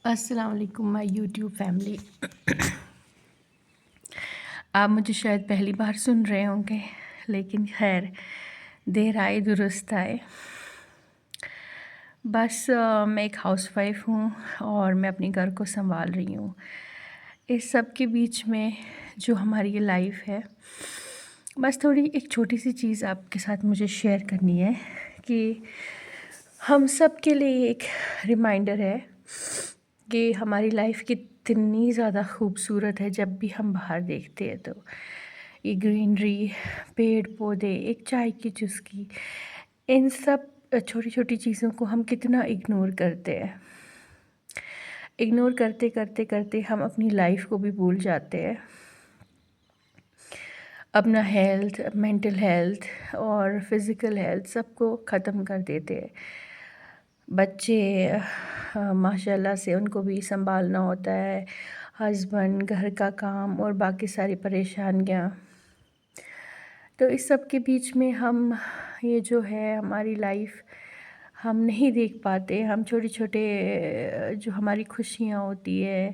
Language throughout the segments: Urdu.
السلام علیکم مائی یوٹیوب فیملی. آپ مجھے شاید پہلی بار سن رہے ہوں گے، لیکن خیر دیر آئے درست آئے. بس میں ایک ہاؤس وائف ہوں اور میں اپنے گھر کو سنبھال رہی ہوں. اس سب کے بیچ میں جو ہماری یہ لائف ہے، بس تھوڑی ایک چھوٹی سی چیز آپ کے ساتھ مجھے شیئر کرنی ہے کہ ہم سب کے لیے ایک ریمائنڈر ہے کہ ہماری لائف کتنی زیادہ خوبصورت ہے. جب بھی ہم باہر دیکھتے ہیں تو یہ گرینری، پیڑ پودے، ایک چائے کی چسکی، ان سب چھوٹی چھوٹی چیزوں کو ہم کتنا اگنور کرتے ہیں. اگنور کرتے کرتے کرتے ہم اپنی لائف کو بھی بھول جاتے ہیں، اپنا ہیلتھ، مینٹل ہیلتھ اور فزیکل ہیلتھ سب کو ختم کر دیتے ہیں. بچے ماشاء اللہ سے ان کو بھی سنبھالنا ہوتا ہے، ہسبینڈ، گھر کا کام اور باقی ساری پریشانیاں. تو اس سب کے بیچ میں ہم یہ جو ہے ہماری لائف ہم نہیں دیکھ پاتے. ہم چھوٹے چھوٹے جو ہماری خوشیاں ہوتی ہے،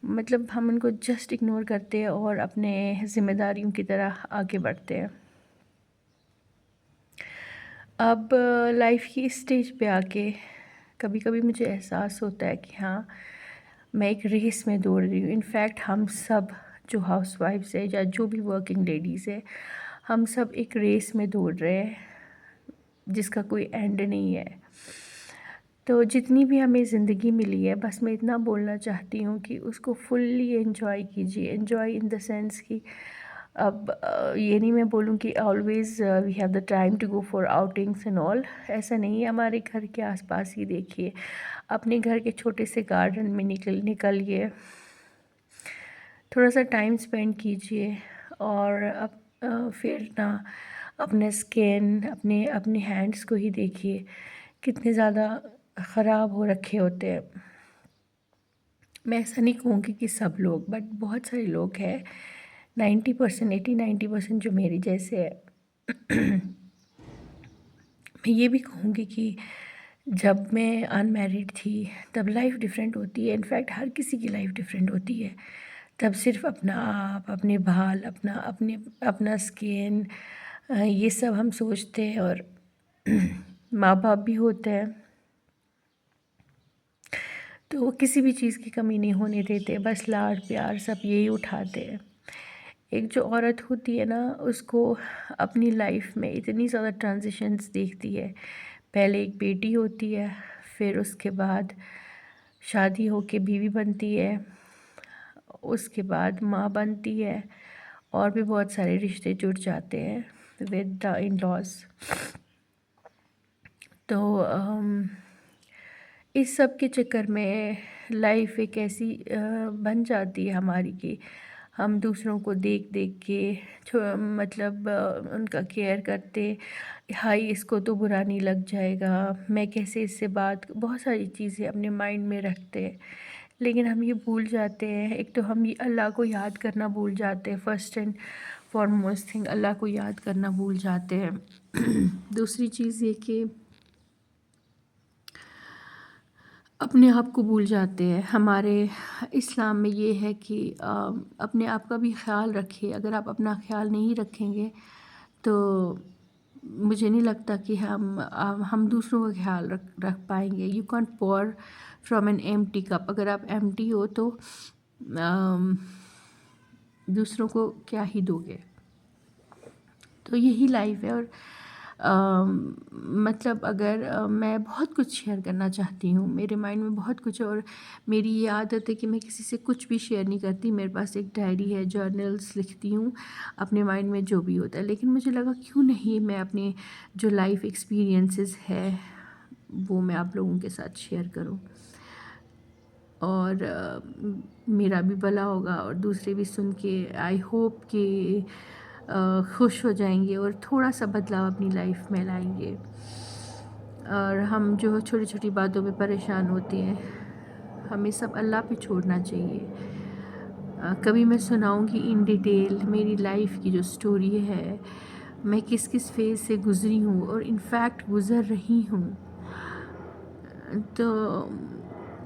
مطلب ہم ان کو جسٹ اگنور کرتے ہیں اور اپنے ذمہ داریوں کی طرح آگے بڑھتے ہیں. اب لائف کی اس سٹیج پہ آ کے کبھی کبھی مجھے احساس ہوتا ہے کہ ہاں میں ایک ریس میں دوڑ رہی ہوں. انفیکٹ ہم سب جو ہاؤس وائفس ہے یا جو بھی ورکنگ لیڈیز ہے، ہم سب ایک ریس میں دوڑ رہے ہیں جس کا کوئی اینڈ نہیں ہے. تو جتنی بھی ہمیں زندگی ملی ہے، بس میں اتنا بولنا چاہتی ہوں کہ اس کو فلی انجوائے کیجیے. انجوائے ان دا سینس کہ اب یہ نہیں میں بولوں کہ always we have the time to go for outings and all. ایسا نہیں ہے. ہمارے گھر کے آس پاس ہی دیکھیے، اپنے گھر کے چھوٹے سے گارڈن میں نکلیے، تھوڑا سا ٹائم اسپینڈ کیجیے اور پھر نا اپنے اسکن، اپنے ہینڈس کو ہی دیکھیے کتنے زیادہ خراب ہو رکھے ہوتے ہیں. میں ایسا نہیں کہوں گی کہ سب لوگ، بٹ بہت سارے لوگ ہیں، 90%، 80-90% جو میری جیسے ہے. میں یہ بھی کہوں گی کہ جب میں ان میریڈ تھی تب لائف ڈیفرنٹ ہوتی ہے. انفیکٹ ہر کسی کی لائف ڈیفرنٹ ہوتی ہے. تب صرف اپنا آپ، اپنے بال، اپنا اسکن، یہ سب ہم سوچتے ہیں. اور ماں باپ بھی ہوتے ہیں تو وہ کسی بھی چیز کی کمی نہیں ہونے دیتے، بس لاڈ پیار سب یہی اٹھاتے ہیں. ایک جو عورت ہوتی ہے نا، اس کو اپنی لائف میں اتنی زیادہ ٹرانزیشنز دیکھتی ہے. پہلے ایک بیٹی ہوتی ہے، پھر اس کے بعد شادی ہو کے بیوی بنتی ہے، اس کے بعد ماں بنتی ہے، اور بھی بہت سارے رشتے جڑ جاتے ہیں ود دا ان لاز. تو اس سب کے چکر میں لائف ایک ایسی بن جاتی ہے ہماری کہ ہم دوسروں کو دیکھ دیکھ کے مطلب ان کا کیئر کرتے. ہائی اس کو تو برا نہیں لگ جائے گا، میں کیسے اس سے بہت ساری چیزیں اپنے مائنڈ میں رکھتے ہیں. لیکن ہم یہ بھول جاتے ہیں، ایک تو ہم یہ اللہ کو یاد کرنا بھول جاتے ہیں. فرسٹ اینڈ فارموسٹ تھنگ اللہ کو یاد کرنا بھول جاتے ہیں. دوسری چیز یہ کہ اپنے آپ کو بھول جاتے ہیں. ہمارے اسلام میں یہ ہے کہ اپنے آپ کا بھی خیال رکھے. اگر آپ اپنا خیال نہیں رکھیں گے تو مجھے نہیں لگتا کہ ہم دوسروں کا خیال رکھ پائیں گے. یو کانٹ پور فرام این ایمٹی کپ. اگر آپ ایمٹی ہو تو دوسروں کو کیا ہی دو گے. تو یہی لائف ہے. اور مطلب اگر میں بہت کچھ شیئر کرنا چاہتی ہوں، میرے مائنڈ میں بہت کچھ، اور میری یہ عادت ہے کہ میں کسی سے کچھ بھی شیئر نہیں کرتی. میرے پاس ایک ڈائری ہے، جرنلز لکھتی ہوں اپنے مائنڈ میں جو بھی ہوتا ہے. لیکن مجھے لگا کیوں نہیں میں اپنے جو لائف ایکسپیرینسز ہے وہ میں آپ لوگوں کے ساتھ شیئر کروں، اور میرا بھی بھلا ہوگا اور دوسرے بھی سن کے آئی ہوپ کہ خوش ہو جائیں گے اور تھوڑا سا بدلاؤ اپنی لائف میں لائیں گے. اور ہم جو چھوٹی چھوٹی باتوں پہ پریشان ہوتے ہیں، ہمیں سب اللہ پہ چھوڑنا چاہیے. کبھی میں سناؤں گی ان ڈیٹیل میری لائف کی جو سٹوری ہے، میں کس کس فیز سے گزری ہوں اور انفیکٹ گزر رہی ہوں. تو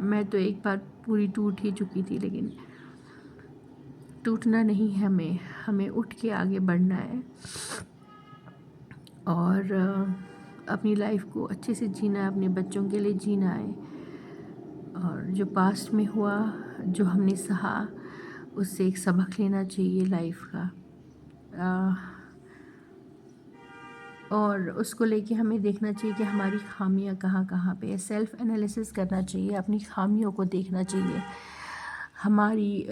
میں تو ایک بار پوری ٹوٹ ہی چکی تھی، لیکن ٹوٹنا نہیں ہے ہمیں اٹھ کے آگے بڑھنا ہے اور اپنی لائف کو اچھے سے جینا ہے، اپنے بچوں کے لیے جینا ہے. اور جو پاسٹ میں ہوا، جو ہم نے سہا، اس سے ایک سبق لینا چاہیے لائف کا، اور اس کو لے کے ہمیں دیکھنا چاہیے کہ ہماری خامیاں کہاں کہاں پہ ہے. سیلف انالیسس کرنا چاہیے، اپنی خامیوں کو دیکھنا چاہیے. ہماری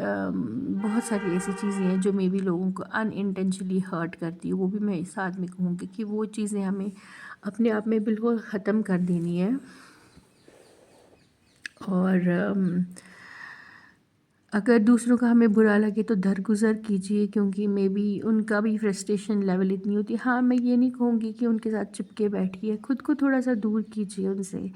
بہت ساری ایسی چیزیں ہیں جو میں بھی لوگوں کو ان انٹینشنلی ہرٹ کرتی ہے، وہ بھی میں ساتھ میں کہوں گی کہ وہ چیزیں ہمیں اپنے آپ میں بالکل ختم کر دینی ہے. اور اگر دوسروں کا ہمیں برا لگے تو درگزر کیجئے، کیونکہ مے بی ان کا بھی فرسٹریشن لیول اتنی ہوتی ہے. ہاں، میں یہ نہیں کہوں گی کہ ان کے ساتھ چپکے بیٹھیے، خود کو تھوڑا سا دور کیجئے ان سے،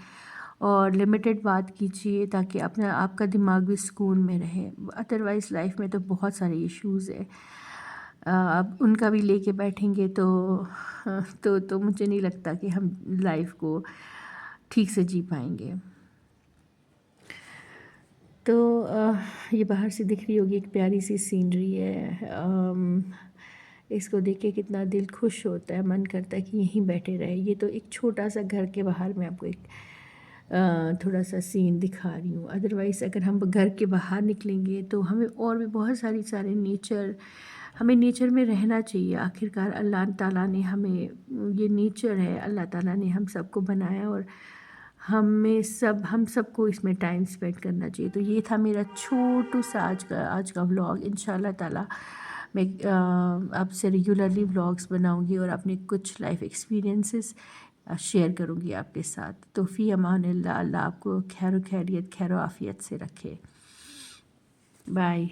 اور لمیٹڈ بات کیجئے تاکہ آپ کا دماغ بھی سکون میں رہے. ادروائز لائف میں تو بہت سارے ایشوز ہیں، اب ان کا بھی لے کے بیٹھیں گے تو مجھے نہیں لگتا کہ ہم لائف کو ٹھیک سے جی پائیں گے. تو یہ باہر سے دکھ رہی ہوگی ایک پیاری سی سینری ہے، اس کو دیکھ کے کتنا دل خوش ہوتا ہے، من کرتا ہے کہ یہیں بیٹھے رہے. یہ تو ایک چھوٹا سا گھر کے باہر میں آپ کو ایک تھوڑا سا سین دکھا رہی ہوں. ادروائز اگر ہم گھر کے باہر نکلیں گے تو ہمیں اور بھی بہت سارے ہمیں نیچر میں رہنا چاہیے. آخرکار اللہ تعالیٰ نے ہمیں، یہ نیچر ہے، اللہ تعالیٰ نے ہم سب کو بنایا، اور ہم سب کو اس میں ٹائم اسپینڈ کرنا چاہیے. تو یہ تھا میرا چھوٹو سا آج کا ولاگ. انشاءاللہ تعالیٰ میں آپ سے ریگولرلی ولاگس بناؤں گی اور اپنے کچھ لائف ایکسپیرینسز شیئر کروں گی آپ کے ساتھ. تو فی امان اللہ. اللہ آپ کو خیر و خیریت، خیر و عافیت سے رکھے. بائے.